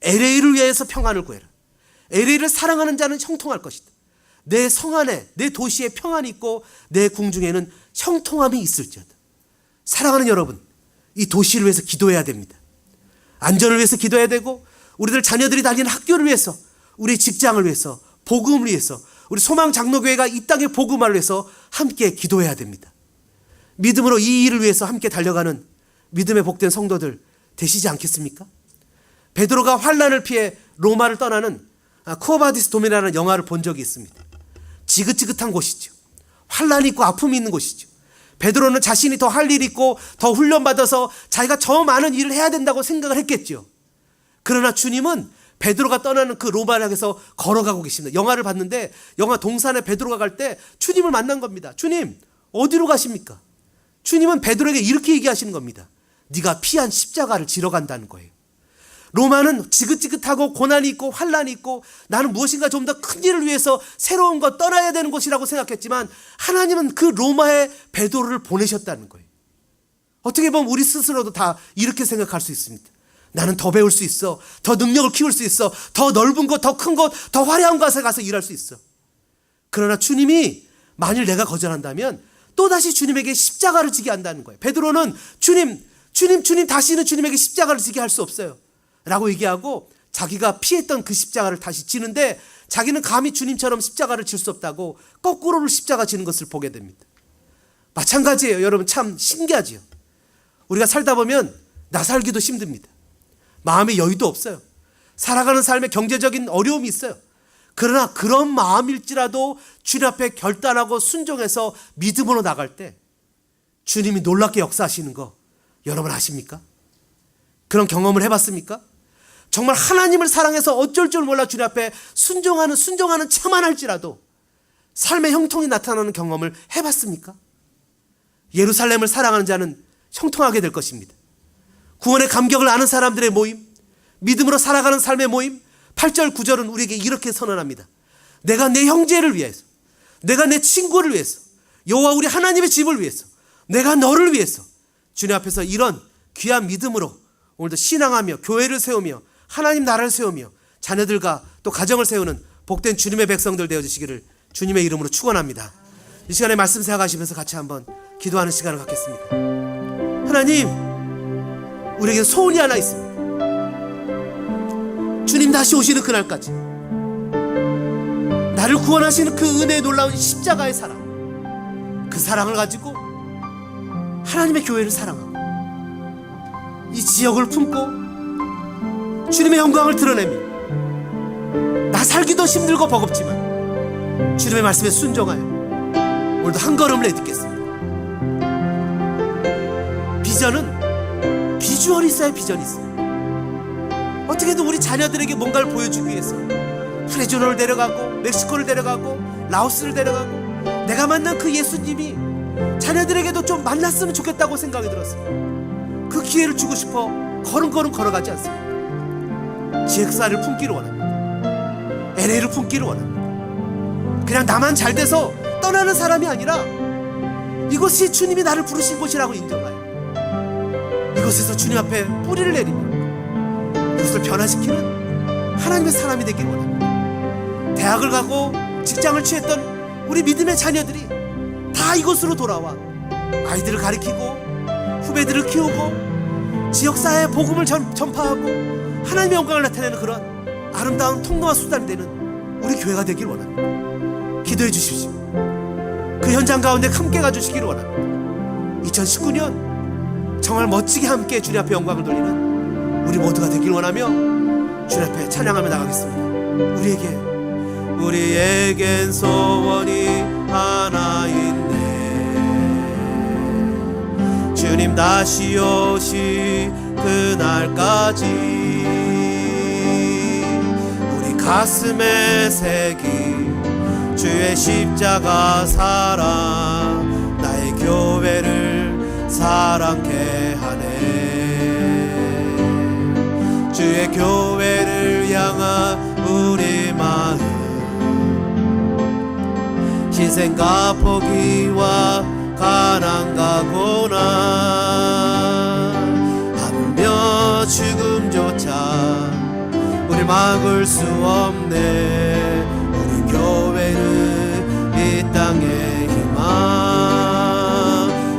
LA를 위해서 평안을 구해라. LA를 사랑하는 자는 형통할 것이다. 내 성 안에, 내 도시에 평안이 있고 내 궁중에는 형통함이 있을지어다. 사랑하는 여러분, 이 도시를 위해서 기도해야 됩니다. 안전을 위해서 기도해야 되고, 우리들 자녀들이 다니는 학교를 위해서, 우리 직장을 위해서, 복음을 위해서, 우리 소망장로교회가 이 땅의 복음을 위해서 함께 기도해야 됩니다. 믿음으로 이 일을 위해서 함께 달려가는 믿음의 복된 성도들 되시지 않겠습니까? 베드로가 환난을 피해 로마를 떠나는 쿠어바디스 도미라는 영화를 본 적이 있습니다. 지긋지긋한 곳이죠. 환난이 있고 아픔이 있는 곳이죠. 베드로는 자신이 더 할 일이 있고 더 훈련받아서 자기가 저 많은 일을 해야 된다고 생각을 했겠죠. 그러나 주님은 베드로가 떠나는 그 로마를 향해서 걸어가고 계십니다. 영화를 봤는데 영화 동산에 베드로가 갈 때 주님을 만난 겁니다. 주님, 어디로 가십니까? 주님은 베드로에게 이렇게 얘기하시는 겁니다. 네가 피한 십자가를 지러 간다는 거예요. 로마는 지긋지긋하고 고난이 있고 환난이 있고 나는 무엇인가 좀 더 큰 일을 위해서 새로운 것 떠나야 되는 곳이라고 생각했지만 하나님은 그 로마에 베드로를 보내셨다는 거예요. 어떻게 보면 우리 스스로도 다 이렇게 생각할 수 있습니다. 나는 더 배울 수 있어. 더 능력을 키울 수 있어. 더 넓은 곳, 더 큰 곳, 더 화려한 곳에 가서 일할 수 있어. 그러나 주님이 만일 내가 거절한다면 또다시 주님에게 십자가를 지게 한다는 거예요. 베드로는 주님 다시는 주님에게 십자가를 지게 할 수 없어요 라고 얘기하고 자기가 피했던 그 십자가를 다시 지는데 자기는 감히 주님처럼 십자가를 질 수 없다고 거꾸로를 십자가 지는 것을 보게 됩니다. 마찬가지예요. 여러분, 참 신기하지요. 우리가 살다 보면 나 살기도 힘듭니다. 마음의 여유도 없어요. 살아가는 삶에 경제적인 어려움이 있어요. 그러나 그런 마음일지라도 주님 앞에 결단하고 순종해서 믿음으로 나갈 때 주님이 놀랍게 역사하시는 거 여러분 아십니까? 그런 경험을 해봤습니까? 정말 하나님을 사랑해서 어쩔 줄 몰라 주님 앞에 순종하는 차만 할지라도 삶의 형통이 나타나는 경험을 해봤습니까? 예루살렘을 사랑하는 자는 형통하게 될 것입니다. 구원의 감격을 아는 사람들의 모임, 믿음으로 살아가는 삶의 모임, 8절 9절은 우리에게 이렇게 선언합니다. 내가 내 형제를 위해서, 내가 내 친구를 위해서, 여호와 우리 하나님의 집을 위해서, 내가 너를 위해서 주님 앞에서 이런 귀한 믿음으로 오늘도 신앙하며 교회를 세우며 하나님 나라를 세우며 자녀들과 또 가정을 세우는 복된 주님의 백성들 되어주시기를 주님의 이름으로 축원합니다. 이 시간에 말씀 생각하시면서 같이 한번 기도하는 시간을 갖겠습니다. 하나님, 우리에게 소원이 하나 있습니다. 주님 다시 오시는 그날까지 나를 구원하시는 그 은혜의 놀라운 십자가의 사랑, 그 사랑을 가지고 하나님의 교회를 사랑하고 이 지역을 품고 주님의 영광을 드러내며 나 살기도 힘들고 버겁지만 주님의 말씀에 순종하여 오늘도 한 걸음을 내딛겠습니다. 비전은 비주얼이 있어야 비전이 있어요. 어떻게든 우리 자녀들에게 뭔가를 보여주기 위해서 프레즈노를 데려가고 멕시코를 데려가고 라오스를 데려가고 내가 만난 그 예수님이 자녀들에게도 좀 만났으면 좋겠다고 생각이 들었어요. 그 기회를 주고 싶어 걸음걸음 걸어가지 않습니다. GXR을 품기를 원합니다. LA를 품기를 원합니다. 그냥 나만 잘 돼서 떠나는 사람이 아니라 이곳이 주님이 나를 부르신 곳이라고 인정하여 이곳에서 주님 앞에 뿌리를 내리며 그것을 변화시키는 하나님의 사람이 되길 원합니다. 대학을 가고 직장을 취했던 우리 믿음의 자녀들이 다 이곳으로 돌아와 아이들을 가르치고 후배들을 키우고 지역사회에 복음을 전파하고 하나님의 영광을 나타내는 그런 아름다운 통로와 수단이 되는 우리 교회가 되길 원합니다. 기도해 주십시오. 그 현장 가운데 함께 가주시기를 원합니다. 2019년 정말 멋지게 함께 주님 앞에 영광을 돌리는 우리 모두가 되길 원하며 주님 앞에 찬양하며 나가겠습니다. 우리에겐 소원이 하나 있네. 주님 다시 오시 그날까지 우리 가슴에 새긴 주의 십자가 사랑 나의 교회를 사랑케 하네. 주의 교회를 향한 우리 마음 희생과 포기와 가난과 고난 하물며 죽음조차 우리 막을 수 없네. 우리 교회는 이 땅의 희망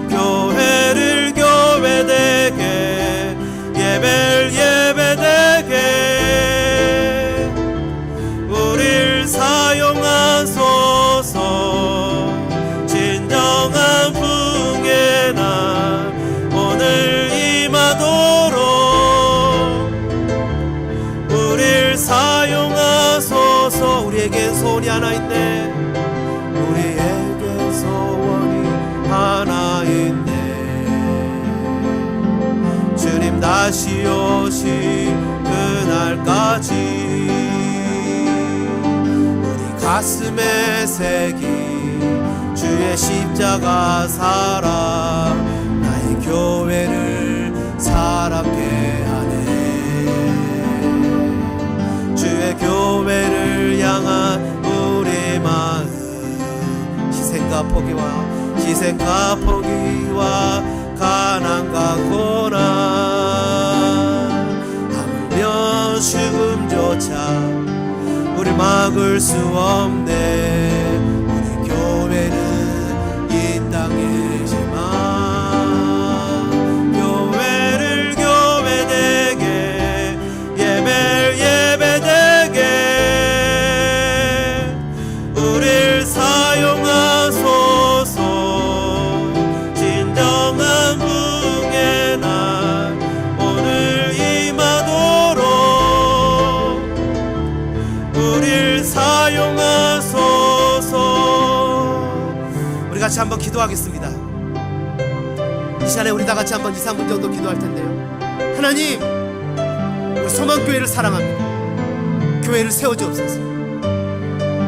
교회를 교회되게 예배를 예배되게 우릴 사용하소서. 진정한 풍의 날 오늘 임하도록 우릴 사용하소서. 우리에겐 소원이 하나 있네. 우리에겐 소원이 하나 있네. 주님 다시 오시 그날까지 우리 가슴에 새긴 주의 십자가 사랑 나의 교회를 사랑케 하네. 주의 교회를 향한 우리 마음 희생과 포기와 가난과 고난 하물며 죽음조차 우리 막을 수 없네. 우리 교회는 이 땅의 희망 교회를 교회되게 예배를 예배되게 우릴 사용하소서. 진정한 풍의 날 오늘 임하도록 우릴 사용하소서. 우리 같이 한번 기도하겠습니다. 이 시간에 우리 다 같이 한번 2, 3분 정도 기도할 텐데요. 하나님, 우리 소망교회를 사랑합니다. 교회를 세워주옵소서.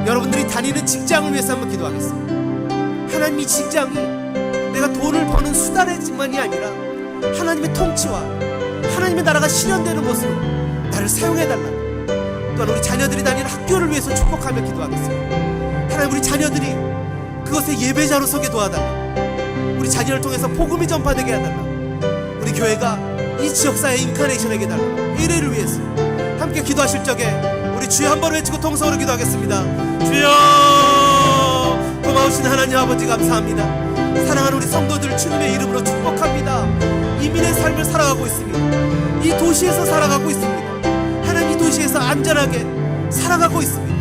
여러분들이 다니는 직장을 위해서 한번 기도하겠습니다. 하나님, 이 직장이 내가 돈을 버는 수단의만이 아니라 하나님의 통치와 하나님의 나라가 실현되는 곳으로 나를 사용해달라. 또한 우리 자녀들이 다니는 학교를 위해서 축복하며 기도하겠습니다. 하나님, 우리 자녀들이 그것에 예배자로 서게 도와달라. 우리 자녀를 통해서 복음이 전파되게 해달라. 우리 교회가 이 지역사회의 인카네이션에게 달라. 미래를 위해서 함께 기도하실 적에 우리 주여 한 번 외치고 통성으로 기도하겠습니다. 주여, 고마우신 하나님 아버지 감사합니다. 사랑하는 우리 성도들 주님의 이름으로 축복합니다. 이민의 삶을 살아가고 있습니다. 이 도시에서 살아가고 있습니다. 하나님, 이 도시에서 안전하게 살아가고 있습니다.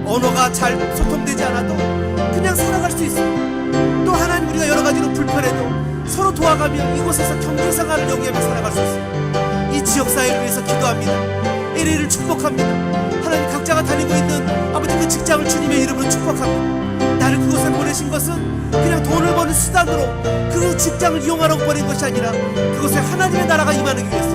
언어가 잘 소통되지 않아도 그냥 살아갈 수 있습니다. 또 하나님, 우리가 여러 가지로 불편해도 서로 도와가며 이곳에서 경제생활을 영위하며 살아갈 수 있습니다. 이 지역사회를 위해서 기도합니다. LA를 축복합니다. 하나님, 각자가 다니고 있는 아버지 그 직장을 주님의 이름으로 축복합니다. 나를 그곳에 보내신 것은 그냥 돈을 버는 수단으로 그 직장을 이용하라고 보낸 것이 아니라 그곳에 하나님의 나라가 임하기 위해서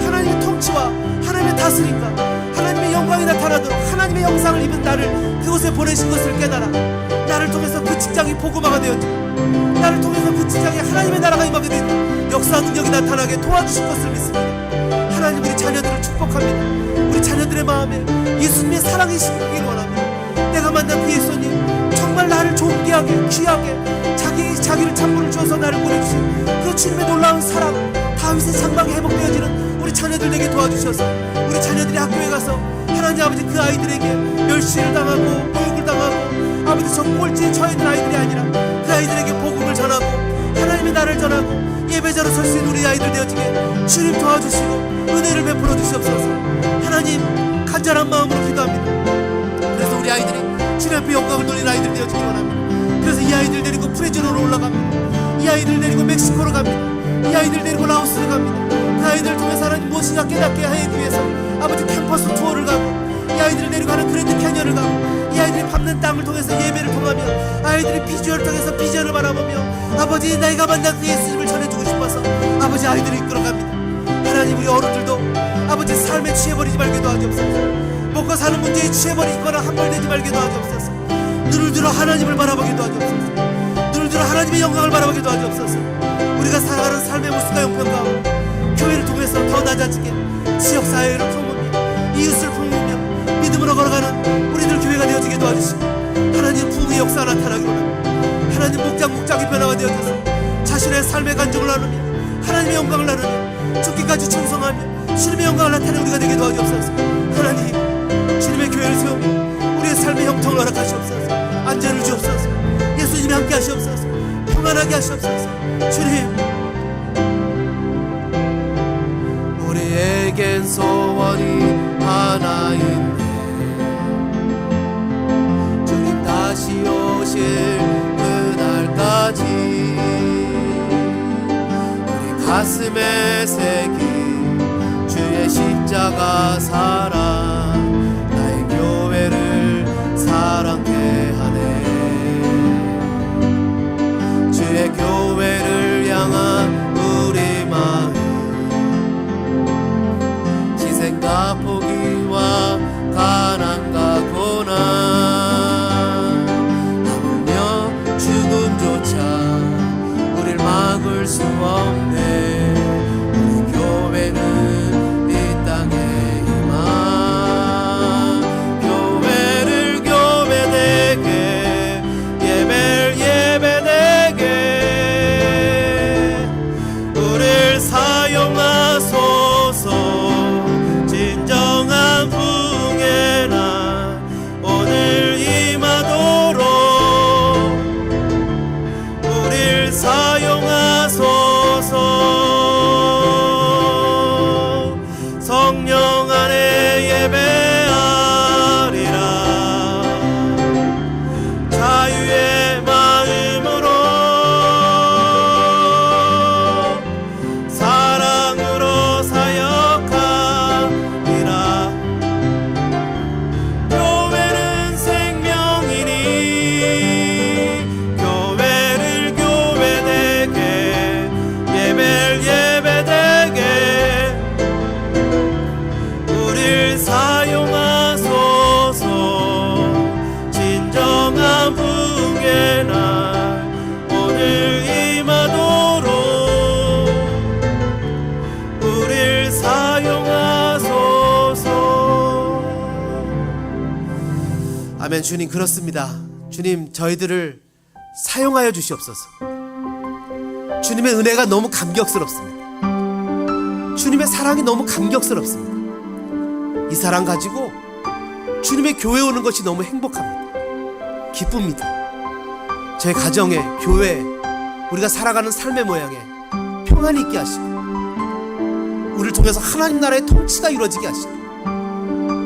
하나님의 통치와 하나님의 다스림과 하나님의 영광이 나타나도록 하나님의 영상을 입은 나를 그곳에 보내신 것을 깨달아 나를 통해서 그 직장이 복음화가 되어지고 나를 통해서 그 직장에 하나님의 나라가 임하게 되는 역사 능력이 나타나게 도와주실 것을 믿습니다. 하나님, 우리 자녀들을 축복합니다. 우리 자녀들의 마음에 예수님의 사랑이 심기를 원합니다. 내가 만난 그 예수님 정말 나를 좋게 하게 귀하게 자기를 찬물을 주어서 나를 보내주신 그 주님의 놀라운 사랑 다윗의 장막이 회복되어지는 우리 자녀들 되게 도와주셔서 우리 자녀들이 학교에 가서 하나님 아버지 그 아이들에게 멸시를 당하고 모욕을 당하고 아버지 저 꼴찌에 처해있는 아이들이 아니라 그 아이들에게 복음을 전하고 하나님의 나를 전하고 예배자로 설 수 있는 우리 아이들 되어지게 주님 도와주시고 은혜를 베풀어 주시옵소서. 하나님 간절한 마음으로 기도합니다. 그래서 우리 아이들이 주님 앞에 영광을 돌리는 아이들 되어지기 원합니다. 그래서 이 아이들 데리고 프레즈로로 올라갑니다. 이 아이들 데리고 멕시코로 갑니다. 이 아이들 데리고 라오스로 갑니다. 그 아이들을 통해서 하나님 무엇인가 깨닫게 하기 위해서 아버지 캠퍼스 투어를 가고 이 아이들을 데리고 가는 그랜드 캐년을 가고 이 아이들이 밟는 땅을 통해서 예배를 통하며 아이들이 비주얼을 통해서 비전을 바라보며 아버지 내가 만난 그 예수님을 전해주고 싶어서 아버지 아이들을 이끌어갑니다. 하나님 우리 어른들도 아버지 삶에 취해버리지 말게 도와주옵소서. 먹고 사는 문제에 취해버리거나 함몰되지 말게 도와주옵소서. 눈을 들어 하나님을 바라보게 도와주옵소서. 눈을 들어 하나님의 영광을 바라보게 도와주옵소서. 우리가 살아가는 삶의 모습과 형편과 교회를 통해서 더 낮아지게 지역사회를 품으며 이웃을 품으며 믿음으로 걸어가는 우리들 교회가 되어지게 도와주시고 하나님 부흥의 역사가 나타나기로 합니다. 하나님 목장의 변화가 되어져서 자신의 삶의 간증을 나누며 하나님의 영광을 나누며 죽기까지 충성하며 주님의 영광을 나타내는 우리가 되게 도와주옵소서. 하나님 주님의 교회를 세우며 우리의 삶의 형통을 허락하시옵소서. 안전을 주옵소서. 예수님이 함께 하시옵소서. 평안하게 하시옵소서. 주님 우리에겐 소원이 하나 있네. 주님 다시 오실 그날까지 우리 가슴에 새긴 주의 십자가 사랑 나의 교회를 사랑케 하네. 주의 교회를 향한 우리 마음 희생과 포기와 가난과 고난 하물며 죽음조차 우릴 막을 수 없네. 우리 교회는 이 땅의 희망 교회를 교회되게 예배를 예배되게 우릴 사용하소서. 진정한 부흥의 날 오늘 임하도록 우릴 사용하소서. 성령 안에 예배하리라 자유의 마음으로 사랑으로 사역하리라. 교회는 생명이니 교회를 교회되게 예배를 예배되게 우릴 사용하소서. 진정한 부흥의 날 오늘 임하도록 우릴 사용하소서. 아멘. 주님 그렇습니다. 주님 저희들을 사용하여 주시옵소서. 주님의 은혜가 너무 감격스럽습니다. 주님의 사랑이 너무 감격스럽습니다. 이 사랑 가지고 주님의 교회 오는 것이 너무 행복합니다. 기쁩니다. 저희 가정에 교회에 우리가 살아가는 삶의 모양에 평안이 있게 하시고 우리를 통해서 하나님 나라의 통치가 이루어지게 하시고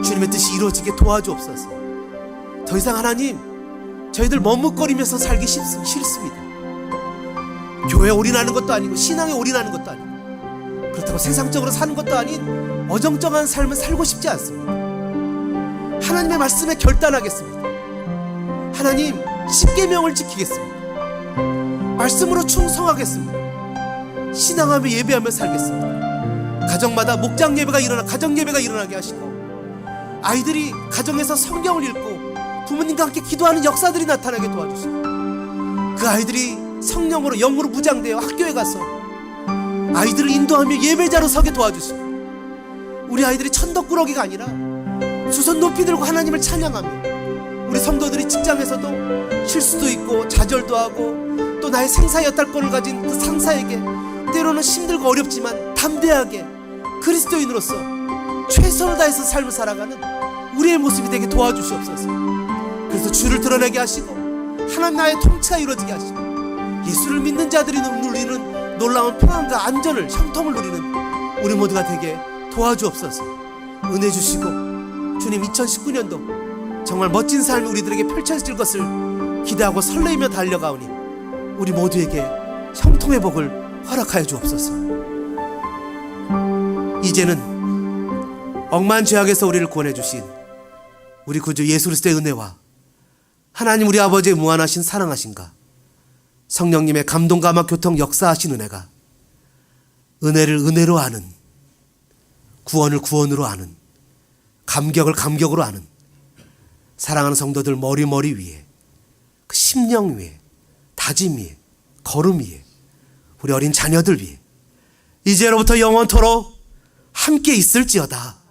주님의 뜻이 이루어지게 도와주옵소서. 더 이상 하나님 저희들 머뭇거리면서 살기 싫습니다. 교회에 올인하는 것도 아니고 신앙에 올인하는 것도 아니고 그렇다고 세상적으로 사는 것도 아닌 어정쩡한 삶을 살고 싶지 않습니다. 하나님의 말씀에 결단하겠습니다. 하나님 십계명을 지키겠습니다. 말씀으로 충성하겠습니다. 신앙하며 예배하며 살겠습니다. 가정마다 목장 예배가 가정 예배가 일어나게 하시고 아이들이 가정에서 성경을 읽고 부모님과 함께 기도하는 역사들이 나타나게 도와주시고 그 아이들이 성령으로 영으로 무장되어 학교에 가서 아이들을 인도하며 예배자로 서게 도와주시고 우리 아이들이 천덕꾸러기가 아니라 두 손 높이 들고 하나님을 찬양하며 우리 성도들이 직장에서도 실수도 있고 좌절도 하고 또 나의 생사의 여탈권을 가진 그 상사에게 때로는 힘들고 어렵지만 담대하게 그리스도인으로서 최선을 다해서 삶을 살아가는 우리의 모습이 되게 도와주시옵소서. 그래서 주를 드러내게 하시고 하나님 나라의 통치가 이루어지게 하시고 예수를 믿는 자들이 누리는 놀라운 평안과 안전을, 형통을 누리는 우리 모두가 되게 도와주옵소서. 은혜 주시고 주님 2019년도 정말 멋진 삶이 우리들에게 펼쳐질 것을 기대하고 설레이며 달려가오니 우리 모두에게 형통의 복을 허락하여 주옵소서. 이제는 억만 죄악에서 우리를 구원해 주신 우리 구주 예수 그리스도의 은혜와 하나님 우리 아버지의 무한하신 사랑하심과 성령님의 감동과 막 교통 역사하신 은혜가 은혜를 은혜로 아는, 구원을 구원으로 아는, 감격을 감격으로 아는 사랑하는 성도들 머리 위에, 그 심령 위에, 다짐 위에, 걸음 위에, 우리 어린 자녀들 위에 이제로부터 영원토록 함께 있을지어다.